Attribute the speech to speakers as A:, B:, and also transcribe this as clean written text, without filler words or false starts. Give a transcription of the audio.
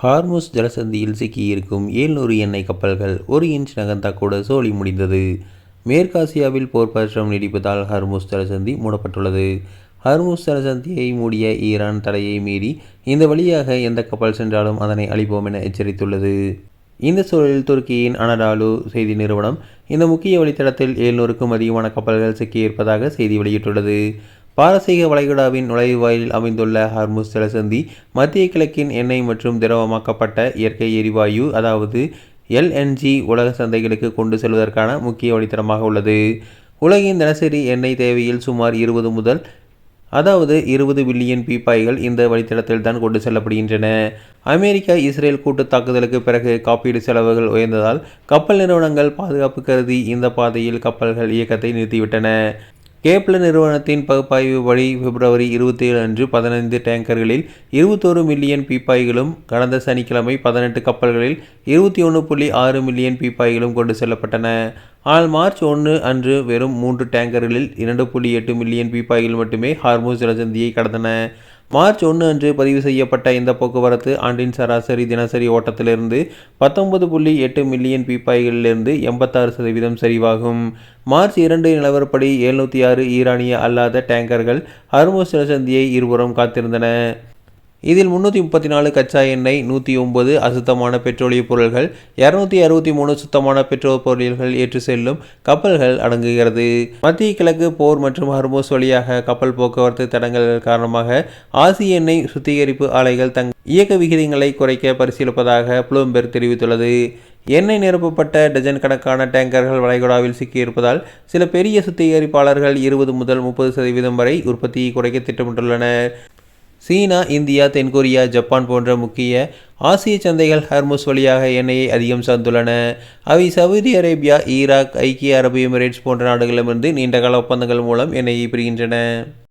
A: Hormuz ஜலசந்தியில் சிக்கியிருக்கும் 700 எண்ணெய் கப்பல்கள் 1 inch நகர்ந்தா கூட சோலி முடிந்தது. மேற்காசியாவில் போர் பதற்றம் நீடிப்பதால் ஹர்முஸ் ஜலசந்தி மூடப்பட்டுள்ளது. ஹர்முஸ் ஜலசந்தியை மூடிய ஈரான் தடையை மீறி இந்த வழியாக எந்த கப்பல் சென்றாலும் அதனை அழிப்போம் என எச்சரித்துள்ளது. இந்த சூழலில் துருக்கியின் அனடாலு செய்தி நிறுவனம் இந்த முக்கிய வழித்தடத்தில் 700க்கும் அதிகமான கப்பல்கள் சிக்கியிருப்பதாக செய்தி வெளியிட்டுள்ளது. பாரசீக வளைகுடாவின் நுழைவாயிலில் அமைந்துள்ள ஹார்முஸ் ஜலசந்தி மத்திய கிழக்கின் எண்ணெய் மற்றும் திரவமாக்கப்பட்ட இயற்கை எரிவாயு அதாவது எல்என்ஜி உலக சந்தைகளுக்கு கொண்டு செல்வதற்கான முக்கிய வழித்தடமாக உள்ளது. உலகின் தினசரி எண்ணெய் தேவையில் சுமார் 20 பில்லியன் பீப்பாய்கள் இந்த வழித்தடத்தில் தான் கொண்டு செல்லப்படுகின்றன. அமெரிக்கா இஸ்ரேல் கூட்டு தாக்குதலுக்கு பிறகு காப்பீடு செலவுகள் உயர்ந்ததால் கப்பல் நிறுவனங்கள் பாதுகாப்பு கருதி இந்த பாதையில் கப்பல்கள் இயக்கத்தை நிறுத்திவிட்டன. கேப்லர் நிறுவனத்தின் பகுப்பாய்வு படி பிப்ரவரி 27 அன்று 15 டேங்கர்களில் 21 மில்லியன் பீப்பாய்களும் கடந்த சனிக்கிழமை 18 கப்பல்களில் 21.6 மில்லியன் பீப்பாய்களும் கொண்டு செல்லப்பட்டன. ஆனால் மார்ச் 1 அன்று வெறும் 3 டேங்கர்களில் 2.8 மில்லியன் பீப்பாய்கள் மட்டுமே ஹார்முஸ் ஜலசந்தியை கடந்தன. மார்ச் 1 அன்று பதிவு செய்யப்பட்ட இந்த போக்குவரத்து ஆண்டின் சராசரி தினசரி ஓட்டத்திலிருந்து 19.8 மில்லியன் பீப்பாய்களிலிருந்து 86% சரிவாகும். மார்ச் 2 நிலவரப்படி 706 ஈரானிய அல்லாத டேங்கர்கள் ஹர்முஸ் ஜலசந்தியை இருபுறம் காத்திருந்தன. இதில் 334 கச்சா எண்ணெய், 109 அசுத்தமான பெட்ரோலிய பொருட்கள், 263 சுத்தமான பெட்ரோல் பொருட்கள் ஏற்று செல்லும் கப்பல்கள் அடங்குகிறது. மத்திய கிழக்கு போர் மற்றும் ஹர்முஸ் வழியாக கப்பல் போக்குவரத்து தடங்கள் காரணமாக ஆசிய எண்ணெய் சுத்திகரிப்பு ஆலைகள் இயக்க விகிதங்களை குறைக்க பரிசீலிப்பதாக ப்ளூம்பெர்க் தெரிவித்துள்ளது. எண்ணெய் நிரப்பப்பட்ட டஜன் கணக்கான டேங்கர்கள் வளைகுடாவில் சிக்கியிருப்பதால் சில பெரிய சுத்திகரிப்பாளர்கள் 20 முதல் 30% வரை உற்பத்தியை குறைக்க திட்டமிட்டுள்ளனர். சீனா, இந்தியா, தென்கொரியா, ஜப்பான் போன்ற முக்கிய ஆசிய சந்தைகள் ஹர்முஸ் வழியாக எண்ணெயை அதிகம் சார்ந்துள்ளன. அவை சவுதி அரேபியா, ஈராக், ஐக்கிய அரபு எமிரேட்ஸ் போன்ற நாடுகளிடமிருந்து நீண்டகால ஒப்பந்தங்கள் மூலம் எண்ணெயை பெறுகின்றன.